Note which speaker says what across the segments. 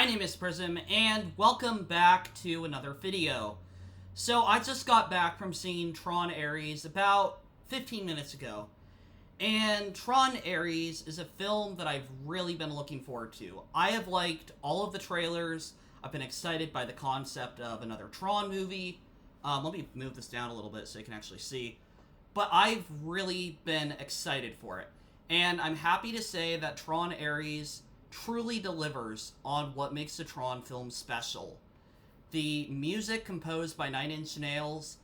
Speaker 1: My name is Prism, and welcome back to another video. So, I just got back from seeing Tron Ares about 15 minutes ago. And Tron Ares is a film that I've really been looking forward to. I have liked all of the trailers. I've been excited by the concept of another Tron movie. Let me move this down a little bit so you can actually see. But I've really been excited for it. And I'm happy to say that Tron Ares truly delivers on what makes a Tron film special. The music composed by Nine Inch Nails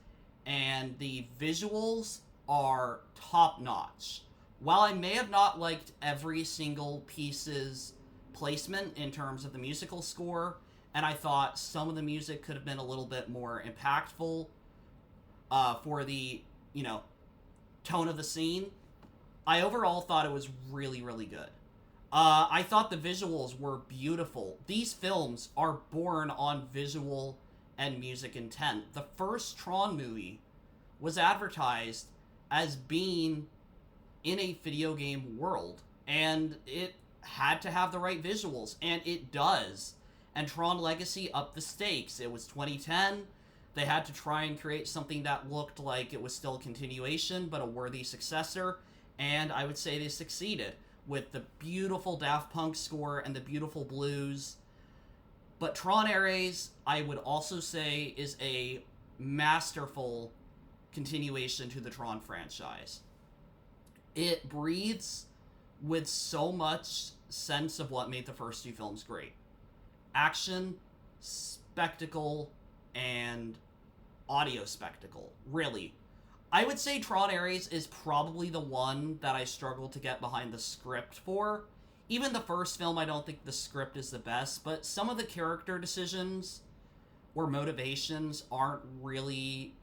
Speaker 1: and the visuals are top notch. While I may have not liked every single piece's placement in terms of the musical score, and I thought some of the music could have been a little bit more impactful for the, tone of the scene, I overall thought it was really, really good. I thought the visuals were beautiful. These films are born on visual and music intent. The first Tron movie was advertised as being in a video game world, and it had to have the right visuals, and it does. And Tron Legacy upped the stakes. It was 2010. They had to try and create something that looked like it was still a continuation, but a worthy successor, and I would say they succeeded with the beautiful Daft Punk score and the beautiful blues. But Tron Ares, I would also say, is a masterful continuation to the Tron franchise. It breathes with so much sense of what made the first two films great. Action, spectacle, and audio spectacle, really. I would say Tron Ares is probably the one that I struggle to get behind the script for. Even the first film, I don't think the script is the best, but some of the character decisions or motivations aren't really,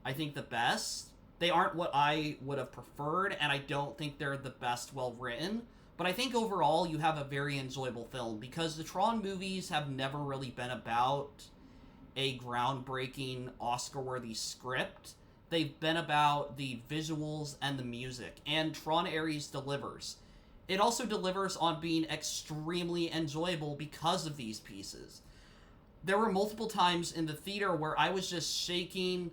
Speaker 1: I think, the best. They aren't what I would have preferred, and I don't think they're the best well written. But I think overall you have a very enjoyable film, because the Tron movies have never really been about a groundbreaking, Oscar-worthy script. They've been about the visuals and the music, and Tron Ares delivers. It also delivers on being extremely enjoyable because of these pieces. There were multiple times in the theater where I was just shaking,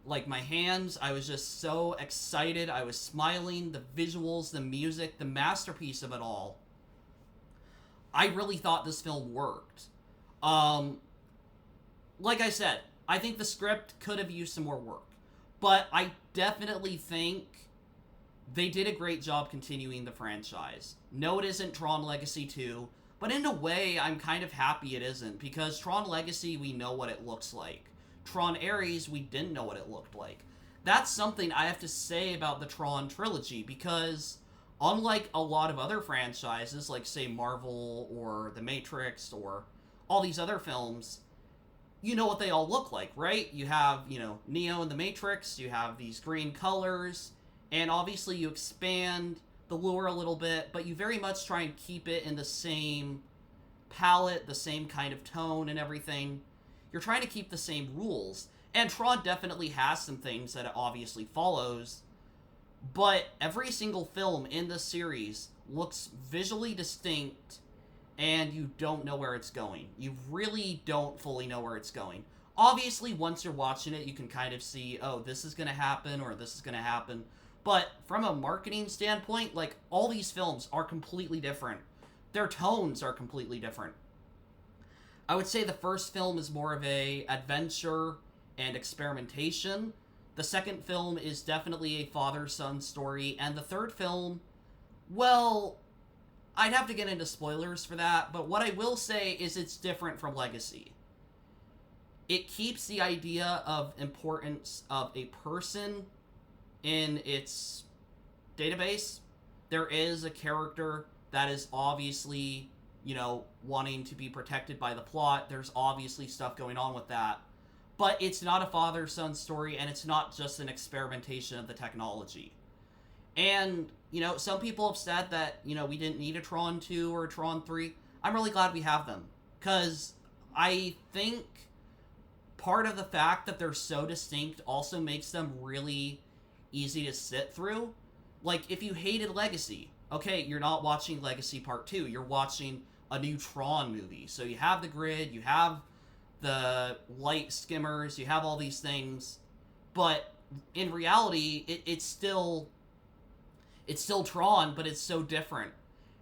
Speaker 1: like, my hands. I was just so excited. I was smiling. The visuals, the music, the masterpiece of it all. I really thought this film worked. Like I said, I think the script could have used some more work. But I definitely think they did a great job continuing the franchise. No, it isn't Tron Legacy 2, but in a way, I'm kind of happy it isn't, because Tron Legacy, we know what it looks like. Tron Ares, we didn't know what it looked like. That's something I have to say about the Tron trilogy, because unlike a lot of other franchises, like, say, Marvel or The Matrix or all these other films, you know what they all look like, right? You have, Neo in The Matrix, you have these green colors, and obviously you expand the lore a little bit, but you very much try and keep it in the same palette, the same kind of tone and everything. You're trying to keep the same rules, and Tron definitely has some things that it obviously follows, but every single film in the series looks visually distinct, and you don't know where it's going. You really don't fully know where it's going. Obviously, once you're watching it, you can kind of see, oh, this is going to happen, or this is going to happen. But from a marketing standpoint, like, all these films are completely different. Their tones are completely different. I would say the first film is more of a adventure and experimentation. The second film is definitely a father-son story. And the third film, well, I'd have to get into spoilers for that, but what I will say is it's different from Legacy. It keeps the idea of importance of a person in its database. There is a character that is obviously, wanting to be protected by the plot. There's obviously stuff going on with that. But it's not a father-son story, and it's not just an experimentation of the technology. And, some people have said that, we didn't need a Tron 2 or a Tron 3. I'm really glad we have them. Because I think part of the fact that they're so distinct also makes them really easy to sit through. Like, if you hated Legacy, okay, you're not watching Legacy Part 2. You're watching a new Tron movie. So you have the grid, you have the light skimmers, you have all these things, but in reality, it's still Tron, but it's so different.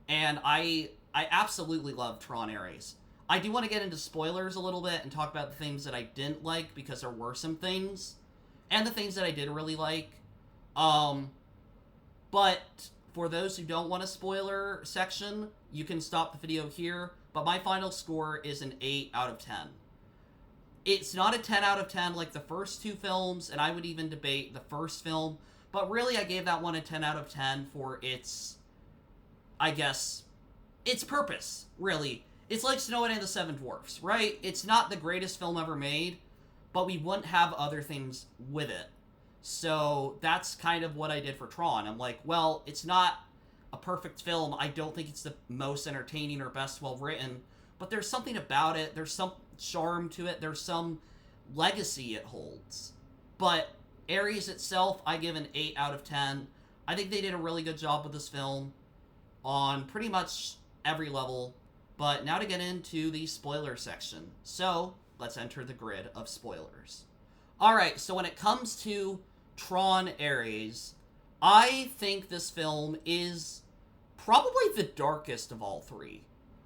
Speaker 1: And I absolutely love Tron Ares. I do want to get into spoilers a little bit and talk about the things that I didn't like, because there were some things, and the things that I did really like. But for those who don't want a spoiler section, you can stop the video here. But my final score is an 8 out of 10. It's not a 10 out of 10 like the first two films, and I would even debate the first film. But really, I gave that one a 10 out of 10 for its, I guess, its purpose, really. It's like Snow White and the Seven Dwarfs, right? It's not the greatest film ever made, but we wouldn't have other things with it. So that's kind of what I did for Tron. I'm like, well, it's not a perfect film. I don't think it's the most entertaining or best well-written, but there's something about it. There's some charm to it. There's some legacy it holds. But Ares itself, I give an 8 out of 10. I think they did a really good job with this film on pretty much every level. But now to get into the spoiler section. So, let's enter the grid of spoilers. Alright, so when it comes to Tron Ares, I think this film is probably the darkest of all three.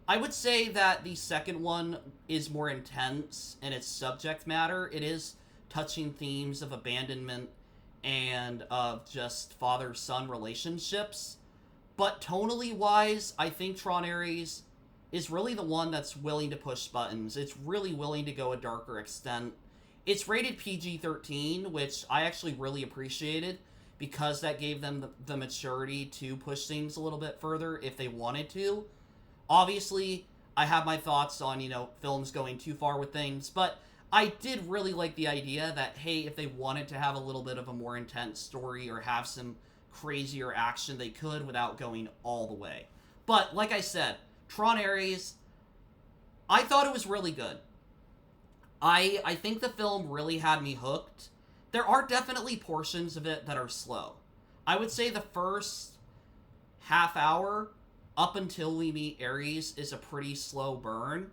Speaker 1: I would say that the second one is more intense in its subject matter. It is touching themes of abandonment and of just father-son relationships. But tonally wise, I think Tron Ares is really the one that's willing to push buttons. It's really willing to go a darker extent. It's rated PG-13, which I actually really appreciated, because that gave them the maturity to push things a little bit further if they wanted to. Obviously, I have my thoughts on, films going too far with things, but I did really like the idea that, hey, if they wanted to have a little bit of a more intense story or have some crazier action, they could without going all the way. But, like I said, Tron Ares, I thought it was really good. I think the film really had me hooked. There are definitely portions of it that are slow. I would say the first half hour, up until we meet Ares, is a pretty slow burn.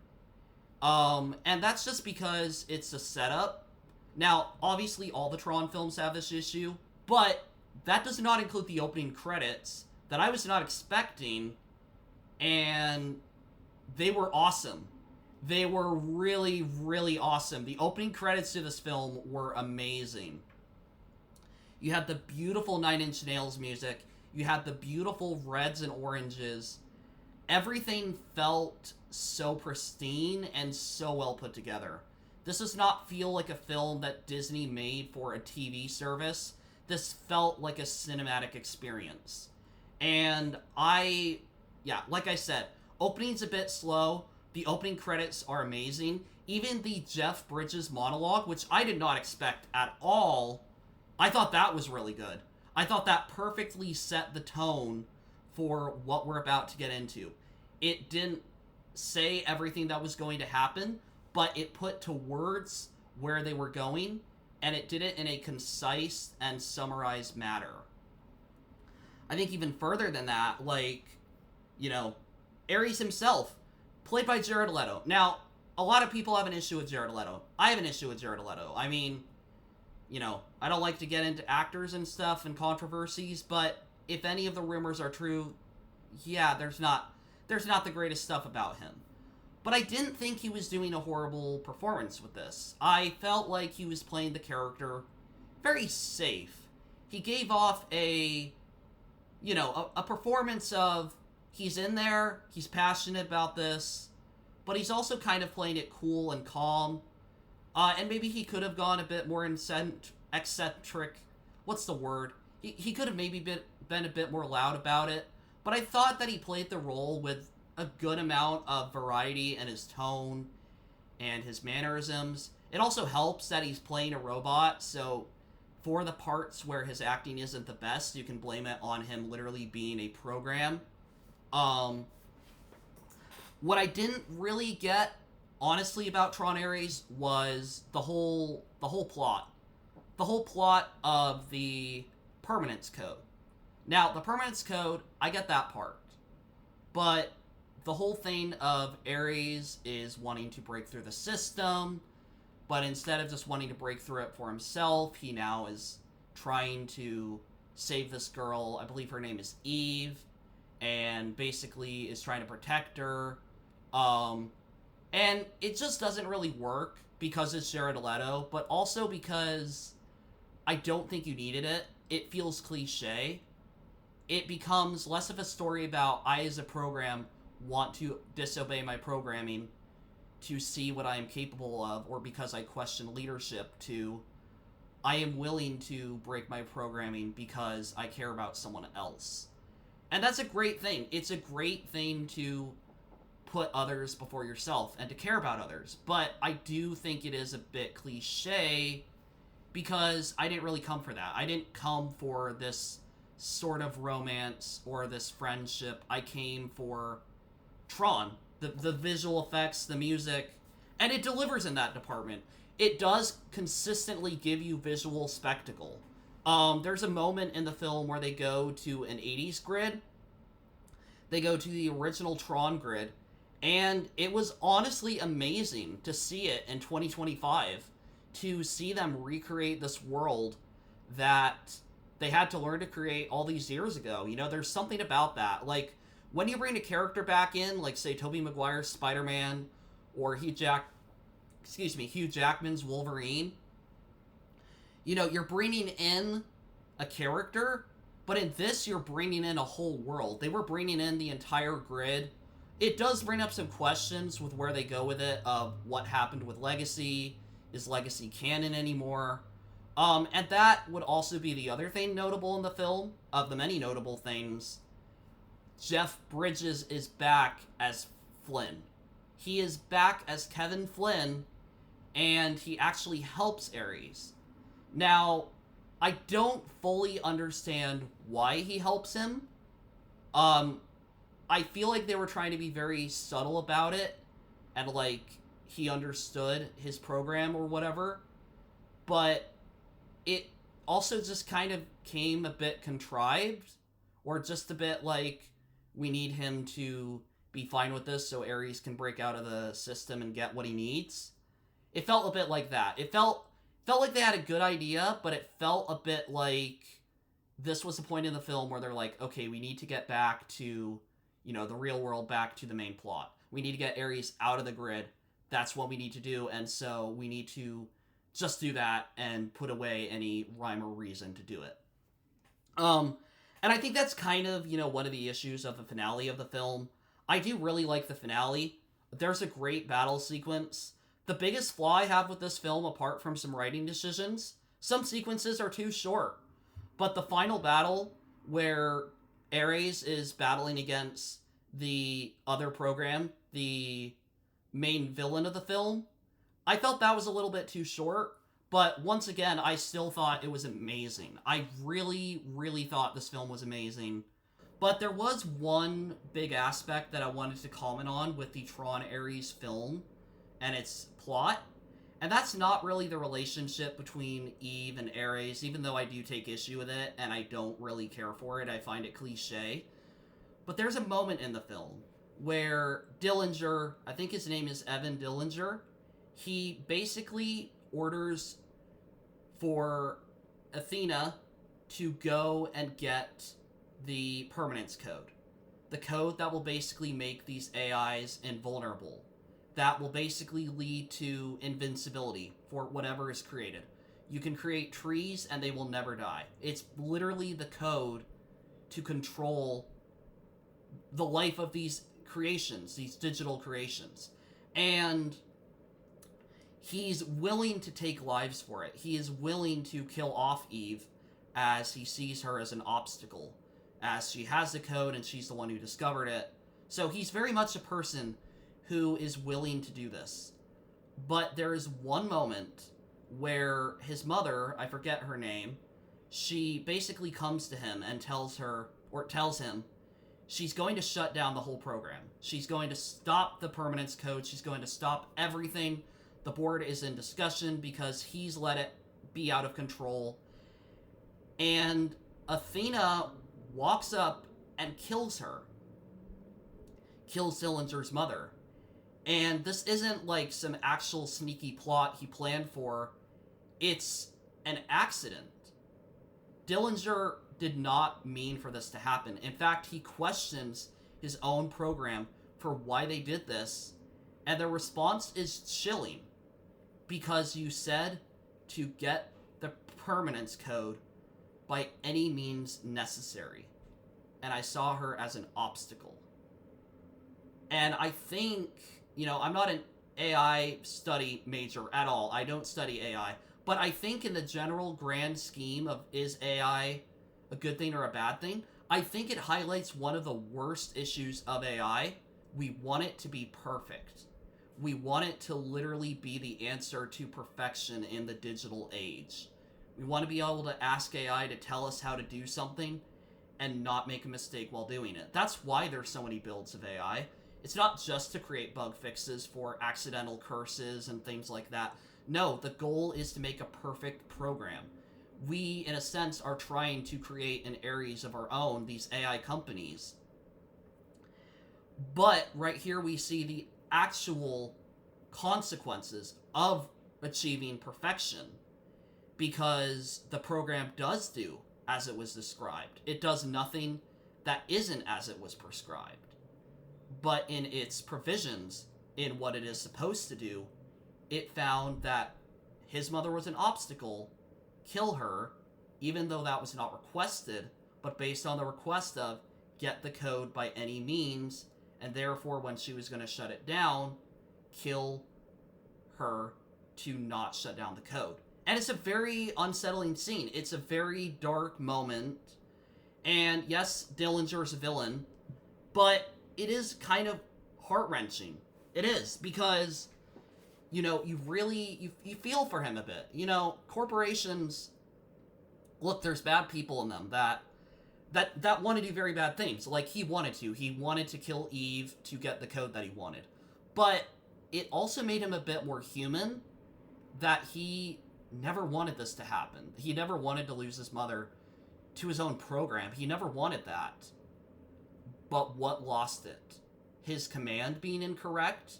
Speaker 1: And that's just because it's a setup. Now, obviously, all the Tron films have this issue, but that does not include the opening credits that I was not expecting, and they were awesome. They were really, really awesome. The opening credits to this film were amazing. You had the beautiful Nine Inch Nails music. You had the beautiful reds and oranges. Everything felt so pristine and so well put together. This does not feel like a film that Disney made for a TV service. This felt like a cinematic experience. And like I said, opening's a bit slow. The opening credits are amazing. Even the Jeff Bridges monologue, which I did not expect at all, I thought that was really good. I thought that perfectly set the tone for what we're about to get into. It didn't say everything that was going to happen, but it put to words where they were going, and it did it in a concise and summarized manner. I think even further than that, Ares himself, played by Jared Leto. Now, a lot of people have an issue with Jared Leto. I have an issue with Jared Leto. I mean, I don't like to get into actors and stuff and controversies, but if any of the rumors are true, yeah, there's not the greatest stuff about him. But I didn't think he was doing a horrible performance with this. I felt like he was playing the character very safe. He gave off a performance of, he's in there, he's passionate about this, but he's also kind of playing it cool and calm. And maybe he could have gone a bit more eccentric. What's the word? He could have maybe been a bit more loud about it. But I thought that he played the role with a good amount of variety in his tone and his mannerisms. It also helps that he's playing a robot, so for the parts where his acting isn't the best, you can blame it on him literally being a program. What I didn't really get, honestly, about Tron Ares was the whole plot. The whole plot of the Permanence Code. Now, the Permanence Code, I get that part. But the whole thing of Ares is wanting to break through the system, but instead of just wanting to break through it for himself, he now is trying to save this girl. I believe her name is Eve, and basically is trying to protect her. And it just doesn't really work because it's Jared Leto, but also because I don't think you needed it. It feels cliche. It becomes less of a story about I, as a program, want to disobey my programming to see what I am capable of, or because I question leadership, to I am willing to break my programming because I care about someone else. And that's a great thing. It's a great thing to put others before yourself and to care about others. But I do think it is a bit cliche because I didn't really come for that. I didn't come for this sort of romance or this friendship. I came for Tron. The visual effects, the music, and it delivers in that department. It does consistently give you visual spectacle. There's a moment in the film where they go to an 80s grid. They go to the original Tron grid, and it was honestly amazing to see it in 2025, to see them recreate this world that they had to learn to create all these years ago. You know, there's something about that. Like, when you bring a character back in, like, say, Tobey Maguire's Spider-Man, or Hugh Jackman's Wolverine, you know, you're bringing in a character, but in this, you're bringing in a whole world. They were bringing in the entire grid. It does bring up some questions with where they go with it, of what happened with Legacy. Is Legacy canon anymore? And that would also be the other thing notable in the film, of the many notable things. Jeff Bridges is back as Flynn. He is back as Kevin Flynn, and he actually helps Ares. Now, I don't fully understand why he helps him. I feel like they were trying to be very subtle about it, and like, he understood his program or whatever, but it also just kind of came a bit contrived, or just a bit like, we need him to be fine with this so Ares can break out of the system and get what he needs. It felt a bit like that. It felt like they had a good idea, but it felt a bit like this was the point in the film where they're like, okay, we need to get back to, you know, the real world, back to the main plot. We need to get Ares out of the grid. That's what we need to do, and so we need to just do that and put away any rhyme or reason to do it. And I think that's kind of, you know, one of the issues of the finale of the film. I do really like the finale. There's a great battle sequence. The biggest flaw I have with this film, apart from some writing decisions, some sequences are too short. But the final battle, where Ares is battling against the other program, the main villain of the film, I felt that was a little bit too short. But once again, I still thought it was amazing. I really, really thought this film was amazing. But there was one big aspect that I wanted to comment on with the Tron Ares film and its plot. And that's not really the relationship between Eve and Ares, even though I do take issue with it and I don't really care for it. I find it cliche. But there's a moment in the film where Dillinger, I think his name is Evan Dillinger, he basically orders for Athena to go and get the permanence code. The code that will basically make these AIs invulnerable. That will basically lead to invincibility for whatever is created. You can create trees and they will never die. It's literally the code to control the life of these creations, these digital creations. And he's willing to take lives for it. He is willing to kill off Eve as he sees her as an obstacle, as she has the code and she's the one who discovered it. So he's very much a person who is willing to do this. But there is one moment where his mother, I forget her name, she basically comes to him and tells him she's going to shut down the whole program. She's going to stop the permanence code. She's going to stop everything. The board is in discussion because he's let it be out of control. And Athena walks up and kills her. kills Dillinger's mother. And this isn't like some actual sneaky plot he planned for. It's an accident. Dillinger did not mean for this to happen. In fact, he questions his own program for why they did this, and the response is chilling. Because you said to get the permanence code by any means necessary. And I saw her as an obstacle. And I think, I'm not an AI study major at all. I don't study AI. But I think in the general grand scheme of is AI a good thing or a bad thing, I think it highlights one of the worst issues of AI. We want it to be perfect. We want it to literally be the answer to perfection in the digital age. We want to be able to ask AI to tell us how to do something and not make a mistake while doing it. That's why there's so many builds of AI. It's not just to create bug fixes for accidental curses and things like that. No, the goal is to make a perfect program. We, in a sense, are trying to create an Ares of our own, these AI companies. But right here we see the actual consequences of achieving perfection, because the program does do as it was described. It does nothing that isn't as it was prescribed. But in its provisions, in what it is supposed to do, it found that his mother was an obstacle, kill her, even though that was not requested, but based on the request of get the code by any means, and therefore when she was going to shut it down, kill her to not shut down the code. And it's a very unsettling scene. It's a very dark moment. And yes, Dillinger's a villain, but it is kind of heart-wrenching. It is, because, you really, you feel for him a bit. Corporations, look, there's bad people in them that want to do very bad things. Like, he wanted to kill Eve to get the code that he wanted. But it also made him a bit more human, that he never wanted this to happen. He never wanted to lose his mother to his own program. He never wanted that. But what lost it? His command being incorrect?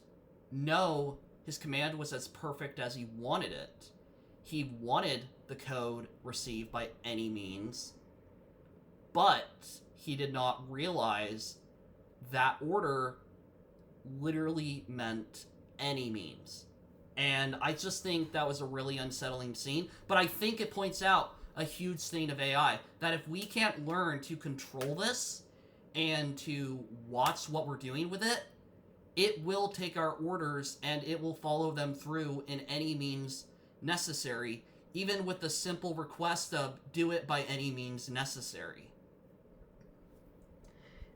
Speaker 1: No, his command was as perfect as he wanted it. He wanted the code received by any means, but he did not realize that order literally meant any means. And I just think that was a really unsettling scene. But I think it points out a huge thing of AI, that if we can't learn to control this and to watch what we're doing with it, it will take our orders and it will follow them through in any means necessary, even with the simple request of do it by any means necessary.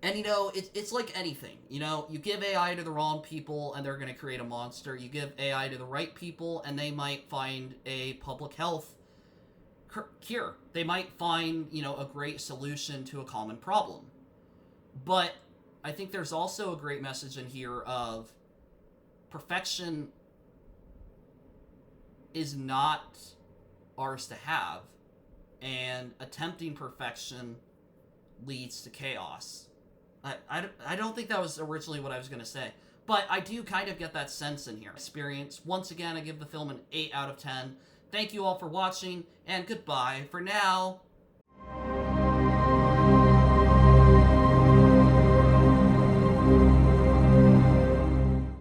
Speaker 1: And, it's like anything. You give AI to the wrong people, and they're going to create a monster. You give AI to the right people, and they might find a public health cure. They might find, a great solution to a common problem. But I think there's also a great message in here of perfection is not ours to have, and attempting perfection leads to chaos. I don't think that was originally what I was going to say, but I do kind of get that sense in here. Experience. Once again, I give the film an 8 out of 10. Thank you all for watching, and goodbye for now.